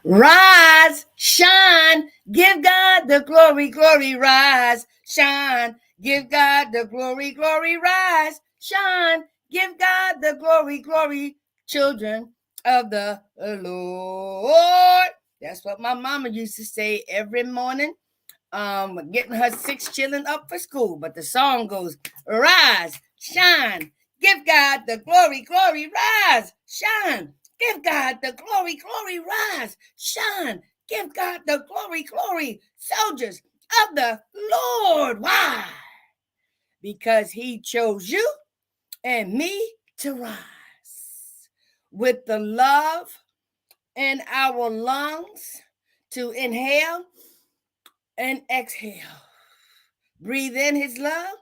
Rise, shine, give God the glory, glory, rise, shine, give God the glory, glory, rise, shine, give God the glory, glory, children of the Lord. That's what my mama used to say every morning, getting her 6 children up for school. But the song goes, rise, shine, give God the glory, glory, rise, shine. Give God the glory, glory, rise, shine. Give God the glory, glory, soldiers of the Lord. Why? Because he chose you and me to rise with the love in our lungs to inhale and exhale. Breathe in his love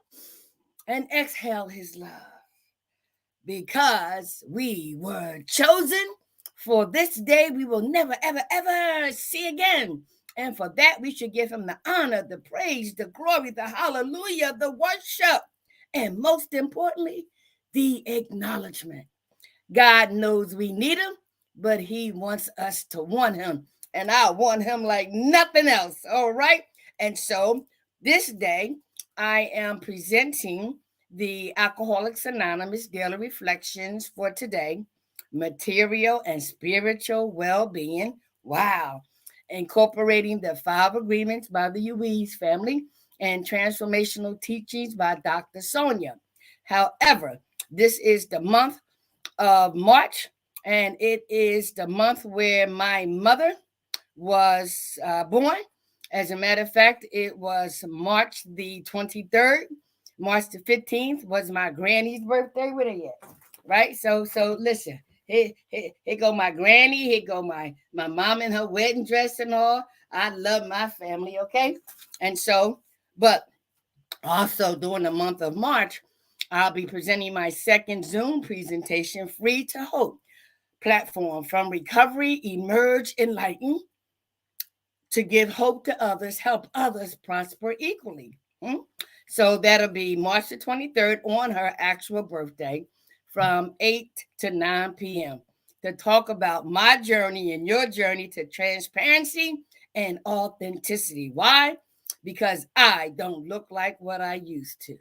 and exhale his love. Because we were chosen for this day we will never, ever, ever see again. And for that, we should give him the honor, the praise, the glory, the hallelujah, the worship, and most importantly, the acknowledgement. God knows we need him, but he wants us to want him. And I want him like nothing else. All right. And so this day, I am presenting the Alcoholics Anonymous Daily Reflections for today, material and spiritual well-being. Wow. Incorporating the 5 agreements by the Ruiz family and transformational teachings by Dr. Sonja. However, this is the month of March, and it is the month where my mother was born. As a matter of fact, it was March the 23rd. March the 15th was my granny's birthday. Where they at? Right? So listen. Here go my granny. Here go my mom in her wedding dress and all. I love my family, okay? And so, but also during the month of March, I'll be presenting my second Zoom presentation, Free to Hope platform, from recovery, emerge, enlighten, to give hope to others, help others prosper equally. So that'll be March the 23rd on her actual birthday from 8 to 9 p.m. to talk about my journey and your journey to transparency and authenticity. Why? Because I don't look like what I used to.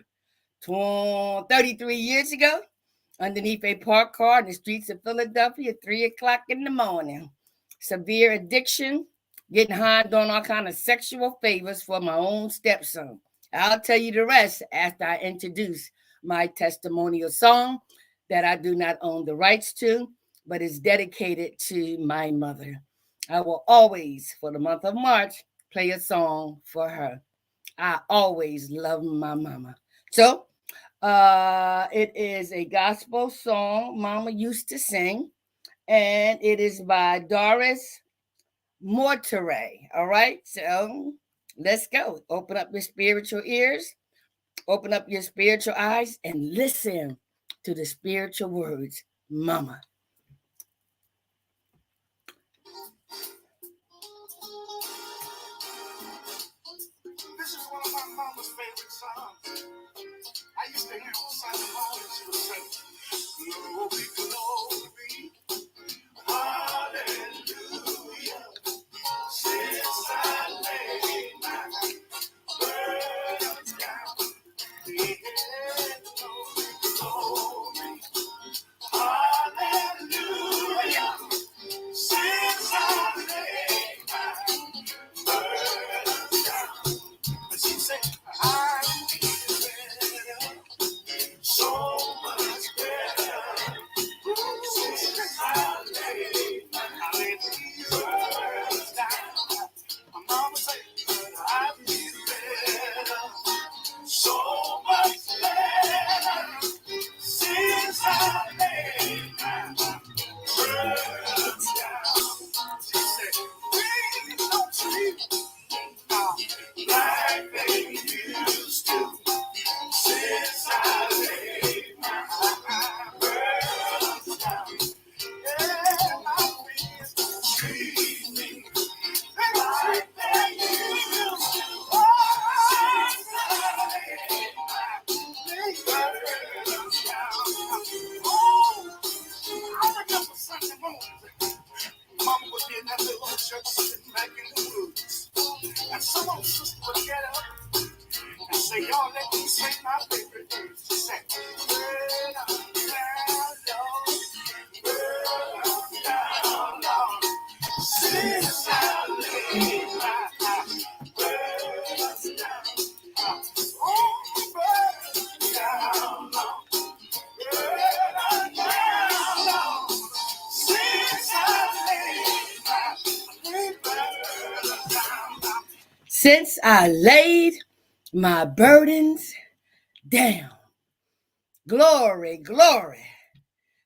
33 years ago, underneath a parked car in the streets of Philadelphia at 3 o'clock in the morning. Severe addiction, getting high, doing all kind of sexual favors for my own stepson. I'll tell you the rest after I introduce my testimonial song that I do not own the rights to, but is dedicated to my mother. I will always, for the month of March, play a song for her. I always love my mama. So it is a gospel song Mama used to sing, and it is by Doris Mortare. All right, so let's go. Open up your spiritual ears, open up your spiritual eyes, and listen to the spiritual words, Mama. This is one of my mama's favorite songs. I used to hear on Sunday morning she would say, glory, glory, hallelujah. Since I laid my burdens down, yeah, glory, hallelujah. Since I laid my burdens down, but she said, I feel better, so much better. Since I laid my burdens down. My mama said, I feel better, so much better. Since I laid my burdens down. She said, we don't treat like they used to. Since I laid my burdens down. Yeah, my friends don't treat me like they used to. Oh, since I laid my burdens down. Oh, I remember Sunday morning. mama was in that little old church sitting back in the woods. And some old sister would get up and say, y'all let me sing my favorite verse. She said, well, down, Lord. Since I laid my burdens down, oh, burdens down, Lord. Burdens down, Lord. Since I laid my burdens down, Since I laid my burdens down. Glory, glory.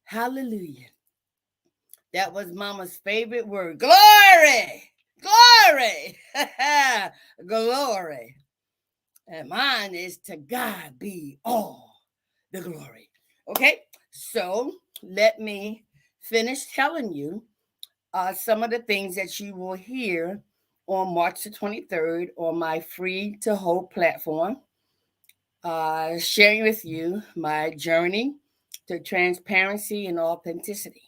Hallelujah. That was Mama's favorite word. Glory, glory, glory. And mine is to God be all the glory. Okay, so let me finish telling you some of the things that you will hear on March the 23rd on my Free to Hope platform, sharing with you my journey to transparency and authenticity.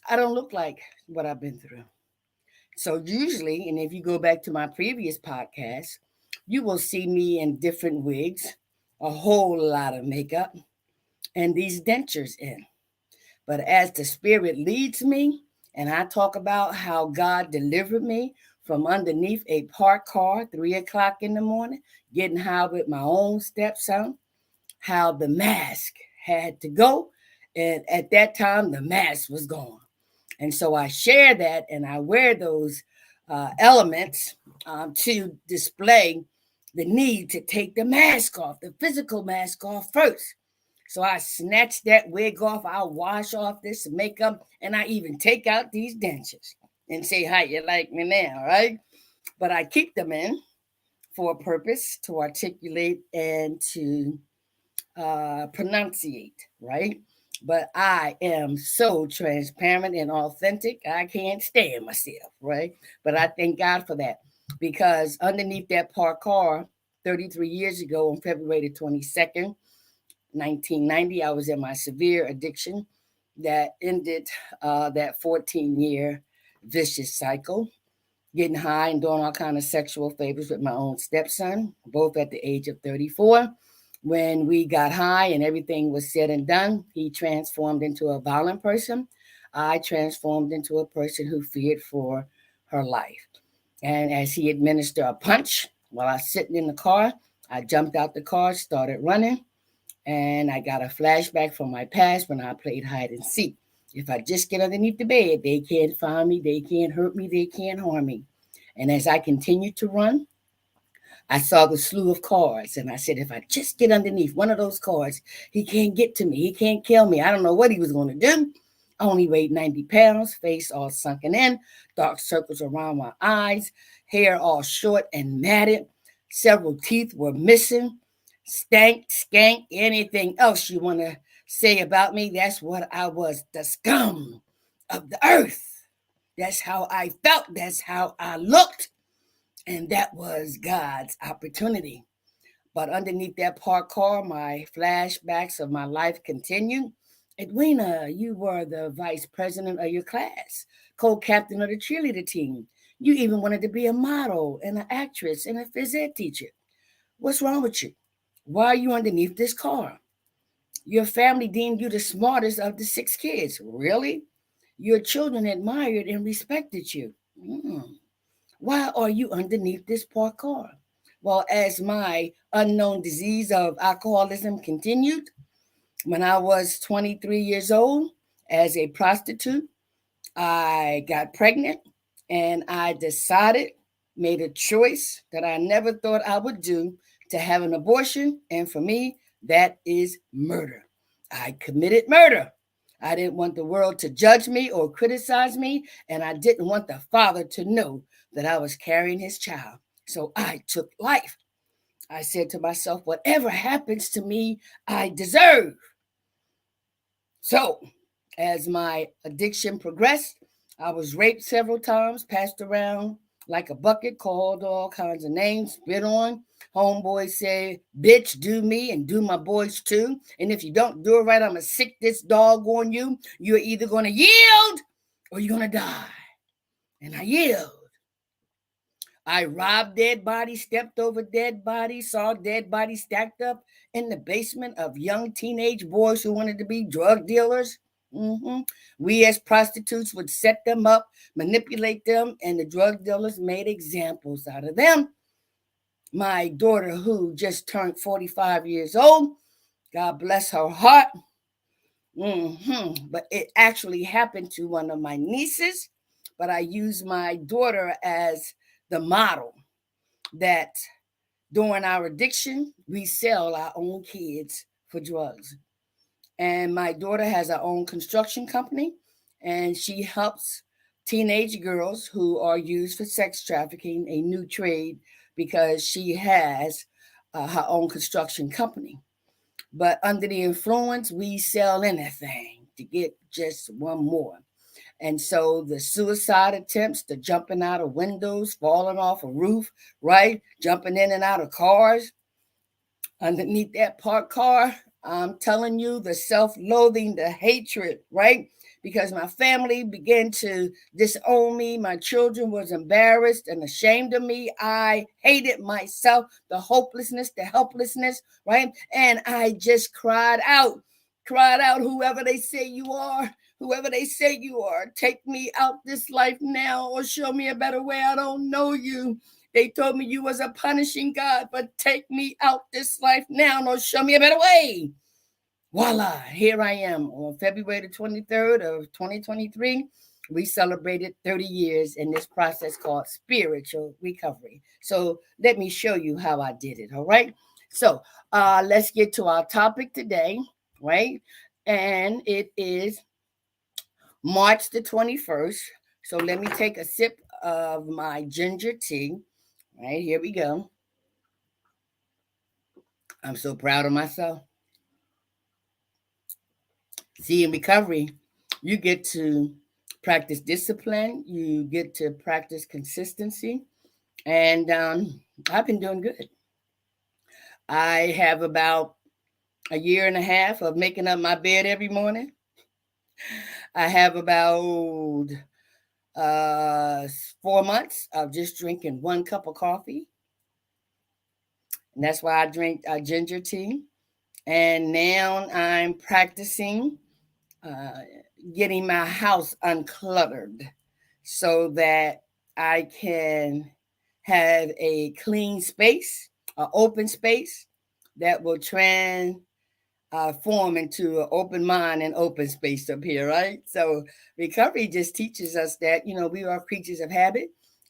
I don't look like what I've been through. So, usually, and if you go back to my previous podcast, you will see me in different wigs, a whole lot of makeup, and these dentures in. But as the Spirit leads me, and I talk about how God delivered me from underneath a parked car, 3 o'clock in the morning, getting high with my own stepson, how the mask had to go. And at that time, the mask was gone. And so I share that and I wear those elements to display the need to take the mask off, the physical mask off first. So I snatch that wig off, I'll wash off this makeup, and I even take out these dentures and say, how you like me now, right? But I keep them in for a purpose to articulate and to pronunciate, right? But I am so transparent and authentic. I can't stand myself, right? But I thank God for that because underneath that parked car 33 years ago on February 22nd, 1990, I was in my severe addiction that ended that 14-year vicious cycle, getting high and doing all kind of sexual favors with my own stepson, both at the age of 34. When we got high and everything was said and done, he transformed into a violent person. I transformed into a person who feared for her life. And as he administered a punch while I was sitting in the car, I jumped out the car, started running, and I got a flashback from my past when I played hide and seek. If I just get underneath the bed, they can't find me, they can't hurt me, they can't harm me. And as I continued to run, I saw the slew of cars, and I said, if I just get underneath one of those cars, he can't get to me. He can't kill me. I don't know what he was going to do. I only weighed 90 pounds, face all sunken in, dark circles around my eyes, hair all short and matted. Several teeth were missing. Stank, skank, anything else you want to say about me. That's what I was, the scum of the earth. That's how I felt. That's how I looked. And that was God's opportunity. But underneath that parked car, my flashbacks of my life continued. Edwina, you were the vice president of your class, co-captain of the cheerleader team. You even wanted to be a model and an actress and a phys ed teacher. What's wrong with you? Why are you underneath this car? Your family deemed you the smartest of the 6 kids. Really? Your children admired and respected you. Why are you underneath this parked car? Well, as my unknown disease of alcoholism continued, when I was 23 years old, as a prostitute, I got pregnant and I decided, made a choice that I never thought I would do to have an abortion. And for me, that is murder. I committed murder. I didn't want the world to judge me or criticize me, and I didn't want the father to know that I was carrying his child. So I took life. I said to myself, whatever happens to me, I deserve. So as my addiction progressed, I was raped several times, passed around like a bucket, called all kinds of names, spit on. Homeboys say, bitch, do me and do my boys too. And if you don't do it right, I'm going to sick this dog on you. You're either going to yield or you're going to die. And I yelled. I robbed dead bodies, stepped over dead bodies, saw dead bodies stacked up in the basement of young teenage boys who wanted to be drug dealers. hmm We as prostitutes would set them up, manipulate them, and the drug dealers made examples out of them. My daughter, who just turned 45 years old, God bless her heart. But it actually happened to one of my nieces. But I use my daughter as the model that during our addiction, we sell our own kids for drugs. And my daughter has her own construction company, and she helps teenage girls who are used for sex trafficking, a new trade, because she has her own construction company. But under the influence, we sell anything to get just one more. And so the suicide attempts, the jumping out of windows, falling off a roof, right? Jumping in and out of cars, underneath that parked car. I'm telling you, the self-loathing, the hatred, right? Because my family began to disown me. My children was embarrassed and ashamed of me. I hated myself, the hopelessness, the helplessness, right? And I just cried out, whoever they say you are, whoever they say you are, take me out this life now or show me a better way. I don't know you. They told me you was a punishing God, but take me out this life now or show me a better way. Voila, here I am on February the 23rd of 2023. We celebrated 30 years in this process called spiritual recovery. So let me show you how I did it, all right? So let's get to our topic today, right? And it is March the 21st. So let me take a sip of my ginger tea. Right, here we go. I'm so proud of myself. See, in recovery, you get to practice discipline, you get to practice consistency, and I've been doing good. I have about a year and a half of making up my bed every morning. I have about uh, 4 months of just drinking one cup of coffee, and that's why I drink ginger tea. And now I'm practicing uh, getting my house uncluttered so that I can have a clean space, an open space that will form into an open mind and open space up here, right? So recovery just teaches us that, we are creatures of habit,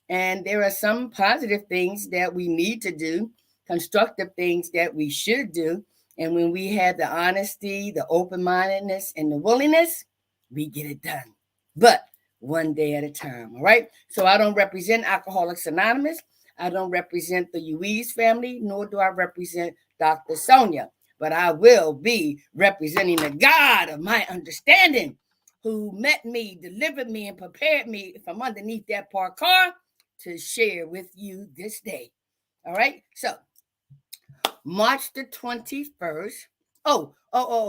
and there are some positive things that we need to do, constructive things that we should do. And when we have the honesty, the open mindedness, and the willingness, we get it done. But one day at a time, all right? So I don't represent Alcoholics Anonymous. I don't represent the Ruiz family, nor do I represent Dr. Sonja, but I will be representing the God of my understanding who met me, delivered me, and prepared me from underneath that parked car to share with you this day. All right? So, March the 21st.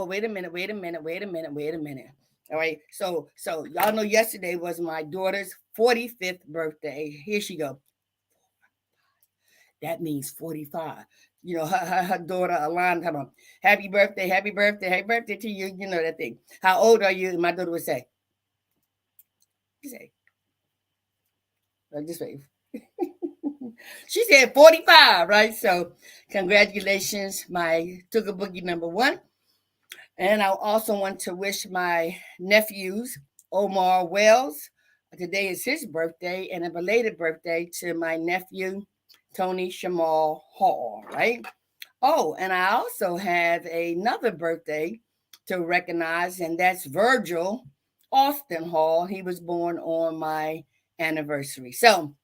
Wait a minute, wait a minute, wait a minute, wait a minute. All right. So y'all know yesterday was my daughter's 45th birthday. Here she go. That means 45. Her daughter Alana, come on, happy birthday, happy birthday, happy birthday to you. You know that thing. How old are you? And my daughter would say, just wait. She said 45, right? So congratulations, my Tooga Boogie number one. And I also want to wish my nephews, Omar Wells. Today is his birthday, and a belated birthday to my nephew, Tony Shamal Hall, right? Oh, and I also have another birthday to recognize, and that's Virgil Austin Hall. He was born on my anniversary. So,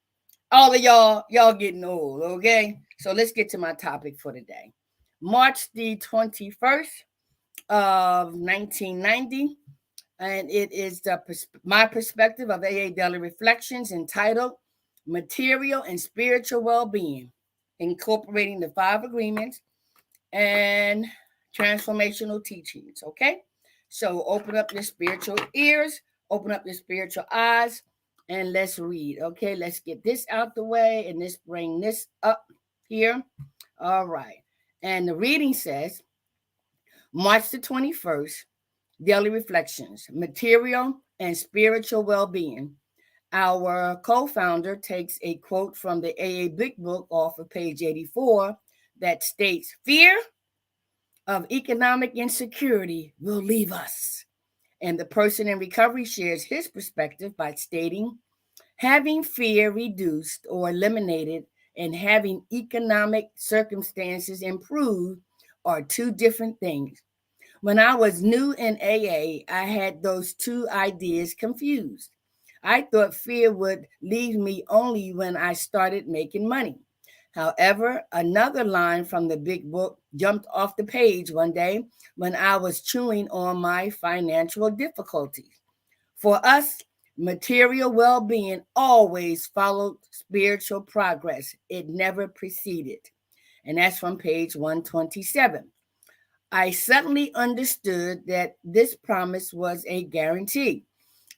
all of y'all getting old, okay? So let's get to my topic for today. March the 21st of 1990, and it is my perspective of AA Daily Reflections entitled Material and Spiritual Well-Being, incorporating the five agreements and transformational teachings, okay? So open up your spiritual ears, open up your spiritual eyes, and let's read. Okay, let's get this out the way and let's bring this up here. All right. And the reading says March the 21st, Daily Reflections, Material and Spiritual Well-Being. Our co-founder takes a quote from the AA Big Book off of page 84 that states, "Fear of economic insecurity will leave us." And the person in recovery shares his perspective by stating, "Having fear reduced or eliminated and having economic circumstances improved are two different things. When I was new in AA, I had those two ideas confused. I thought fear would leave me only when I started making money. However, another line from the big book jumped off the page one day when I was chewing on my financial difficulties. For us, material well being always followed spiritual progress, it never preceded." And that's from page 127. I suddenly understood that this promise was a guarantee.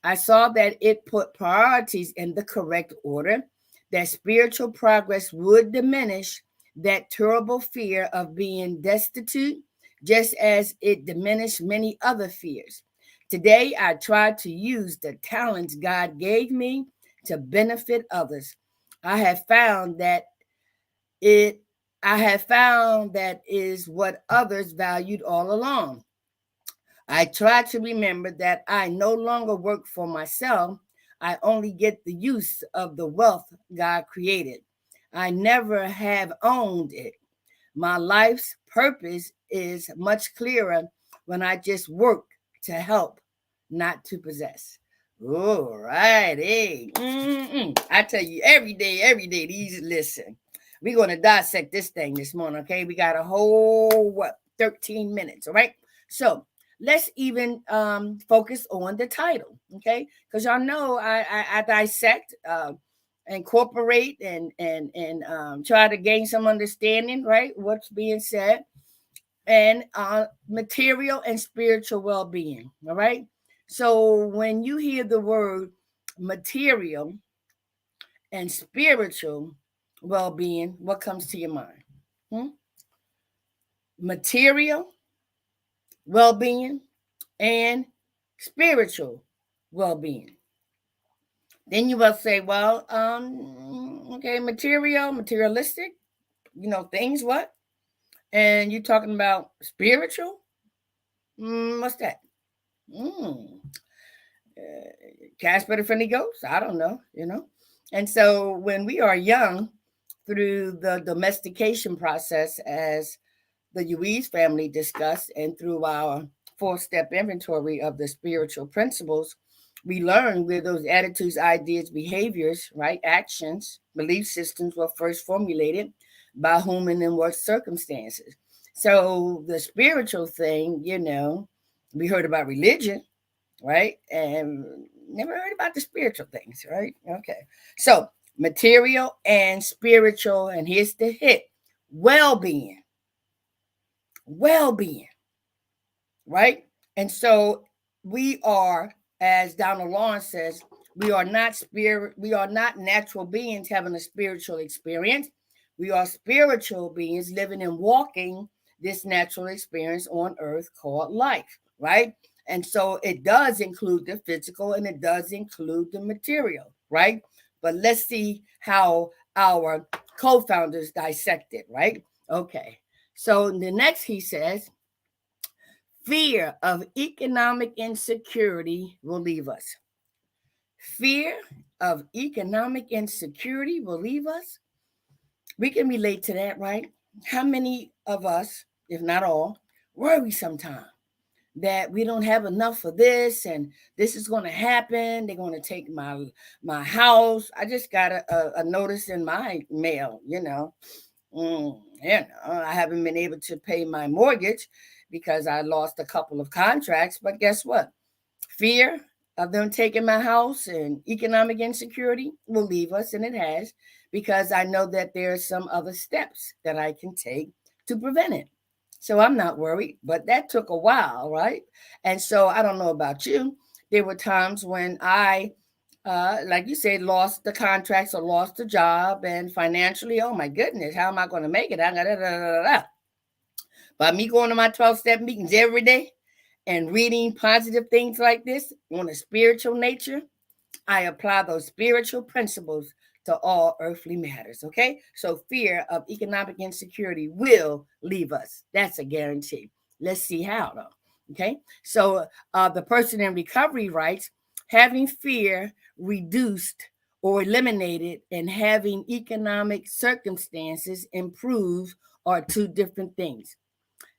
I saw that it put priorities in the correct order, that spiritual progress would diminish that terrible fear of being destitute, just as it diminished many other fears. Today, I try to use the talents God gave me to benefit others. I have found that it I have found that is what others valued all along. I try to remember that I no longer work for myself. I only get the use of the wealth God created. I never have owned it. My life's purpose is much clearer when I just work to help, not to possess. All righty. I tell you, every day, these listen. We're going to dissect this thing this morning, okay? We got a whole, 13 minutes, all right? So let's even focus on the title, okay? Because y'all know I dissect, incorporate, and try to gain some understanding, right? What's being said, and material and spiritual well-being, all right? So when you hear the word material and spiritual well-being, what comes to your mind? Hmm? Material well-being and spiritual well-being. Then you will say, well, okay, materialistic, things, what? And you're talking about spiritual? What's that? Mm, Casper the Friendly Ghost? I don't know. And so when we are young, through the domestication process, as the Ruiz family discussed, and through our 4-step inventory of the spiritual principles, we learn where those attitudes, ideas, behaviors, right, actions, belief systems were first formulated, by whom and in what circumstances. So the spiritual thing, we heard about religion, right? And never heard about the spiritual things, right? Okay. So material and spiritual, and here's the hit: well-being. Well-being, right? And so we are, as Donald Lawrence says, we are not natural beings having a spiritual experience. We are spiritual beings living and walking this natural experience on earth called life, right? And so it does include the physical and it does include the material, right? But let's see how our co-founders dissect it, right? Okay. So the next, he says, fear of economic insecurity will leave us. Fear of economic insecurity will leave us. We can relate to that, right? How many of us, if not all, worry sometimes that we don't have enough for this and this is going to happen? They're going to take my house. I just got a notice in my mail, I haven't been able to pay my mortgage because I lost a couple of contracts. But guess what? Fear of them taking my house and economic insecurity will leave us, and it has, because I know that there are some other steps that I can take to prevent it. So I'm not worried, but that took a while, right? And so I don't know about you. There were times when I like you said, lost the contracts or lost the job, and financially, oh my goodness, how am I going to make it? By me going to my 12-step meetings every day and reading positive things like this on a spiritual nature, I apply those spiritual principles to all earthly matters. Okay. So fear of economic insecurity will leave us. That's a guarantee. Let's see how, though. Okay. So the person in recovery writes, having fear reduced or eliminated and having economic circumstances improve are two different things.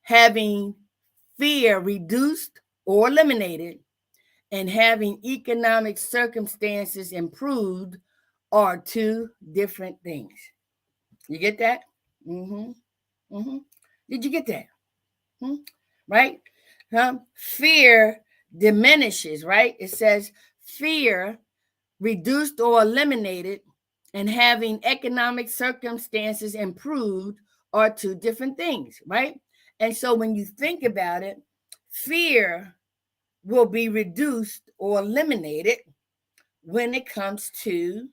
Having fear reduced or eliminated and having economic circumstances improved are two different things. You get that? Mm-hmm. Mm-hmm. Did you get that? Hmm? Right? Fear diminishes, right? It says fear reduced or eliminated and having economic circumstances improved are two different things, right? And so when you think about it, fear will be reduced or eliminated when it comes to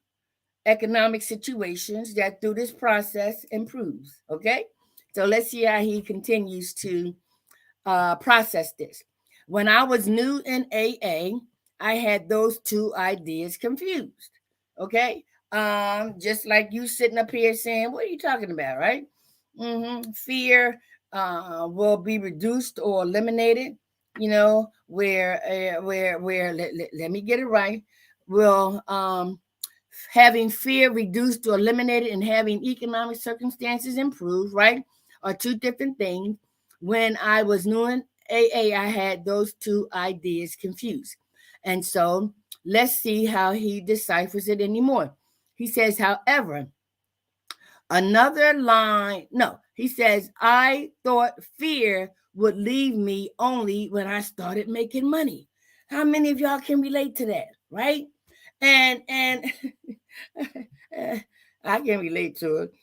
economic situations that through this process improves. Okay, so let's see how he continues to process this. When I was new in AA, I had those two ideas confused. Okay, just like you sitting up here saying, "What are you talking about?" Right? Fear will be reduced or eliminated. You know, where let me get it right. Will having fear reduced or eliminated and having economic circumstances improved, right, are two different things. When I was new in AA, I had those two ideas confused. And so let's see how he deciphers it anymore. He says, however, another line, no, he says, I thought fear would leave me only when I started making money. How many of y'all can relate to that, right? And I can relate to it.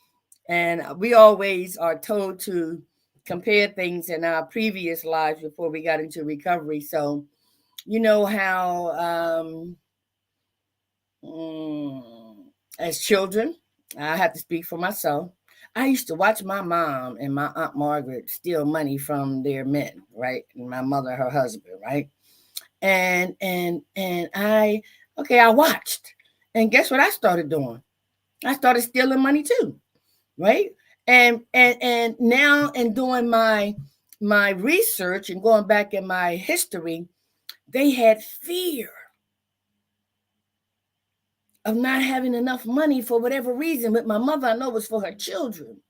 And we always are told to compare things in our previous lives before we got into recovery. So you know how mm, as children, I have to speak for myself. I used to watch my mom and my aunt Margaret steal money from their men, right? And my mother, her husband, right? And I watched. And guess what I started doing? I started stealing money too, right? And now in doing my research and going back in my history, they had fear of not having enough money for whatever reason. But my mother, I know, was for her children.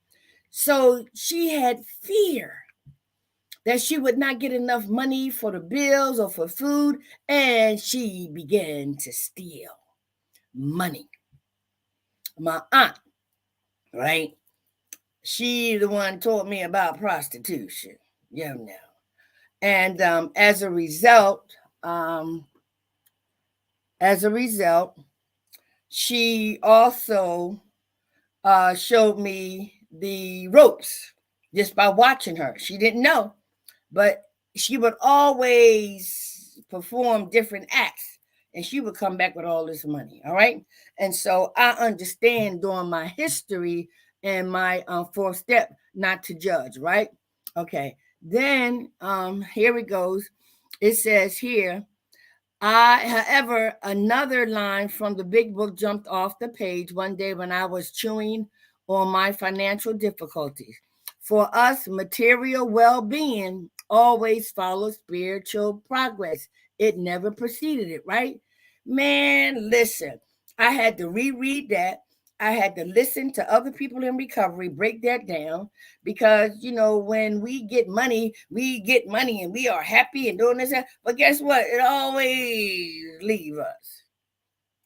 So she had fear that she would not get enough money for the bills or for food, and she began to steal money. My aunt, right? She the one taught me about prostitution. You know. And um, as a result, she also showed me the ropes just by watching her. She didn't know, but she would always perform different acts and she would come back with all this money. All right. And so I understand during my history and my fourth step not to judge. Right. Okay. Then here it goes. It says here, however, another line from the big book jumped off the page one day when I was chewing on my financial difficulties. For us, material well being always follows spiritual progress, it never preceded it, right? Man, listen, I had to reread that. I had to listen to other people in recovery break that down because when we get money and we are happy and doing this, but guess what? It always leave us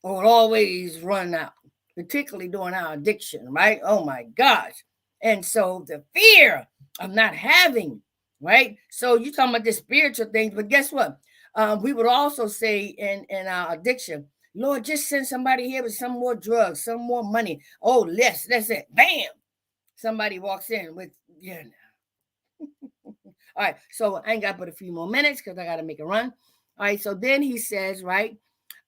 or it always run out, particularly during our addiction, right? Oh my gosh. And so the fear of not having, right? So you talking about the spiritual things, but guess what? We would also say in our addiction, Lord, just send somebody here with some more drugs, some more money. Oh, that's it. Bam. Somebody walks in with, all right, so I ain't got but a few more minutes because I got to make a run. All right, so then he says, right,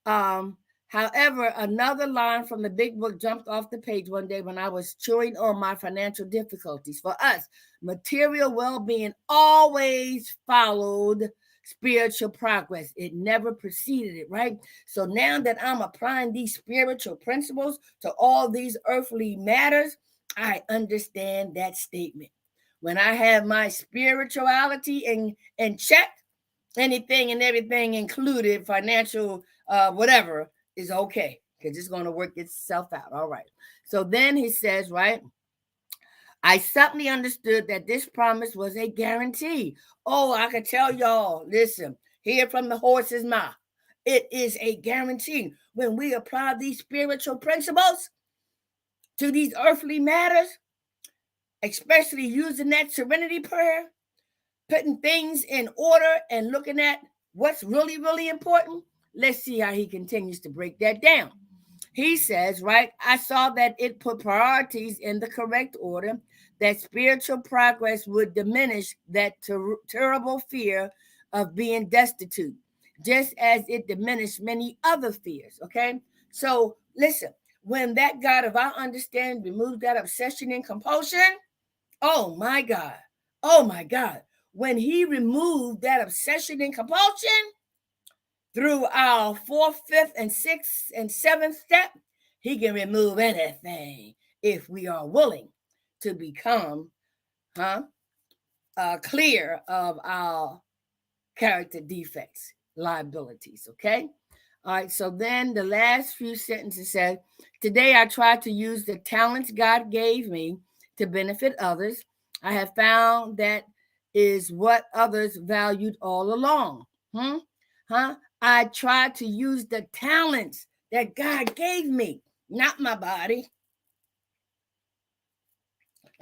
um, However, another line from the big book jumped off the page one day when I was chewing on my financial difficulties. For us, material well being always followed spiritual progress, it never preceded it, right? So now that I'm applying these spiritual principles to all these earthly matters, I understand that statement. When I have my spirituality in check, anything and everything included, financial, whatever, is okay because it's going to work itself out. All right. So then he says, right, I suddenly understood that this promise was a guarantee. Oh, I could tell y'all, listen, hear from the horse's mouth. It is a guarantee. When we apply these spiritual principles to these earthly matters, especially using that serenity prayer, putting things in order and looking at what's really, really important, let's see how he continues to break that down. He says, right, I saw that it put priorities in the correct order, that spiritual progress would diminish that terrible fear of being destitute, just as it diminished many other fears. Okay. So listen, when that God of our understanding removes that obsession and compulsion, oh my God, oh my God, when he removed that obsession and compulsion through our fourth, fifth, and sixth, and seventh step, he can remove anything if we are willing to become clear of our character defects, liabilities, okay? All right, so then the last few sentences said, today I try to use the talents God gave me to benefit others. I have found that is what others valued all along. Hmm? Huh? I try to use the talents that God gave me, not my body.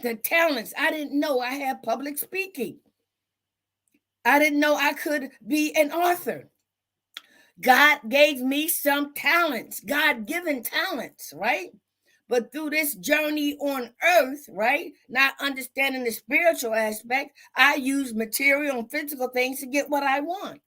The talents. I didn't know I had public speaking. I didn't know I could be an author. God gave me some talents, God given talents, right? But through this journey on earth, right, not understanding the spiritual aspect, I use material and physical things to get what I want.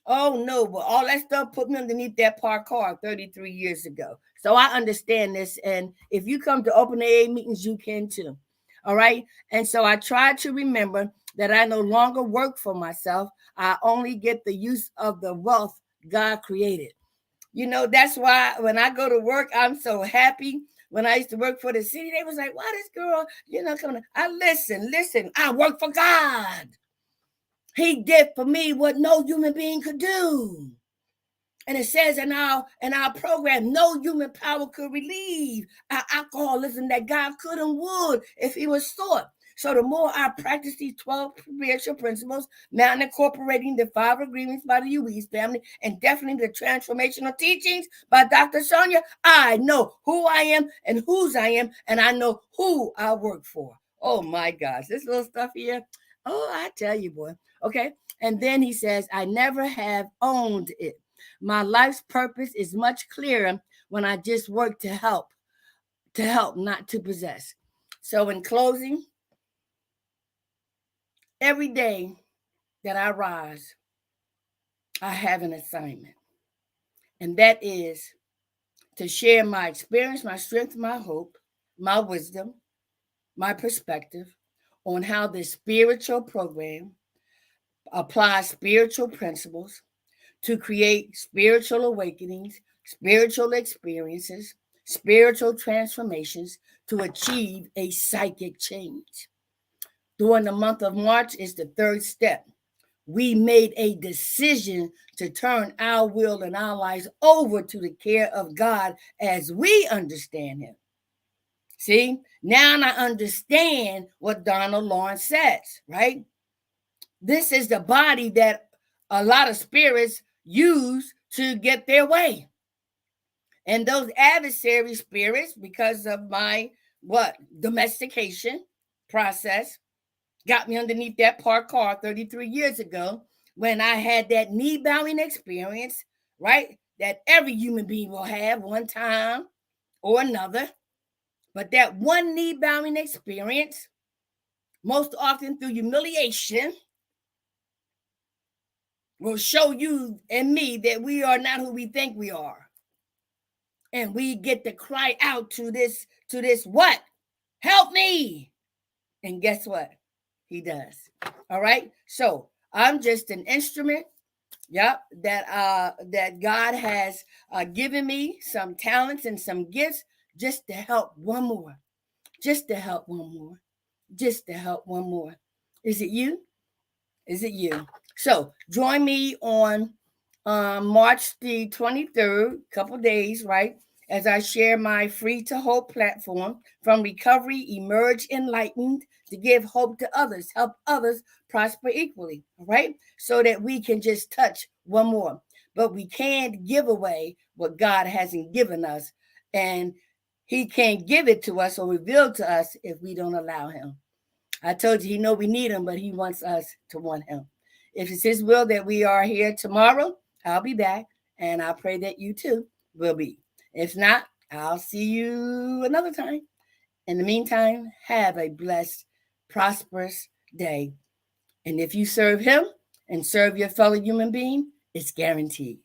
Oh no, but all that stuff put me underneath that park car 33 years ago. So I understand this. And if you come to open AA meetings, you can too. All right. And so I try to remember that I no longer work for myself. I only get the use of the wealth God created. You know, that's why when I go to work, I'm so happy. When I used to work for the city, they was like, why this girl, coming? I listen, I work for God. He did for me what no human being could do. And it says in our program, no human power could relieve our alcoholism that God could and would if he was sought. So the more I practice these 12 spiritual principles, now incorporating the 5 agreements by the Ruiz family, and definitely the transformational teachings by Dr. Sonja, I know who I am and whose I am, and I know who I work for. Oh my gosh, this little stuff here. Oh, I tell you, boy. Okay. And then he says, I never have owned it. My life's purpose is much clearer when I just work to help, not to possess. So, in closing, every day that I rise, I have an assignment, and that is to share my experience, my strength, my hope, my wisdom, my perspective on how this spiritual program applies spiritual principles to create spiritual awakenings, spiritual experiences, spiritual transformations to achieve a psychic change. During the month of March is the third step. We made a decision to turn our will and our lives over to the care of God as we understand Him. See, now I understand what Donald Lawrence says, right? This is the body that a lot of spirits use to get their way. And those adversary spirits, because of my domestication process, got me underneath that parked car 33 years ago when I had that knee bowing experience, right? That every human being will have one time or another. But that one knee bowing experience, most often through humiliation, will show you and me that we are not who we think we are. And we get to cry out to this what? Help me. And guess what? He does. All right. So I'm just an instrument. Yep, that God has given me some talents and some gifts just to help one more, just to help one more, just to help one more. Is it you? Is it you? So join me on March the 23rd, couple days, right? As I share my Free to Hope platform, from recovery, emerge enlightened to give hope to others, help others prosper equally, all right? So that we can just touch one more. But we can't give away what God hasn't given us. And He can't give it to us or reveal to us if we don't allow Him. I told you, He know we need Him, but He wants us to want Him. If it's His will that we are here tomorrow, I'll be back, and I pray that you too will be. If not, I'll see you another time. In the meantime, have a blessed, prosperous day. And if you serve Him and serve your fellow human being, it's guaranteed.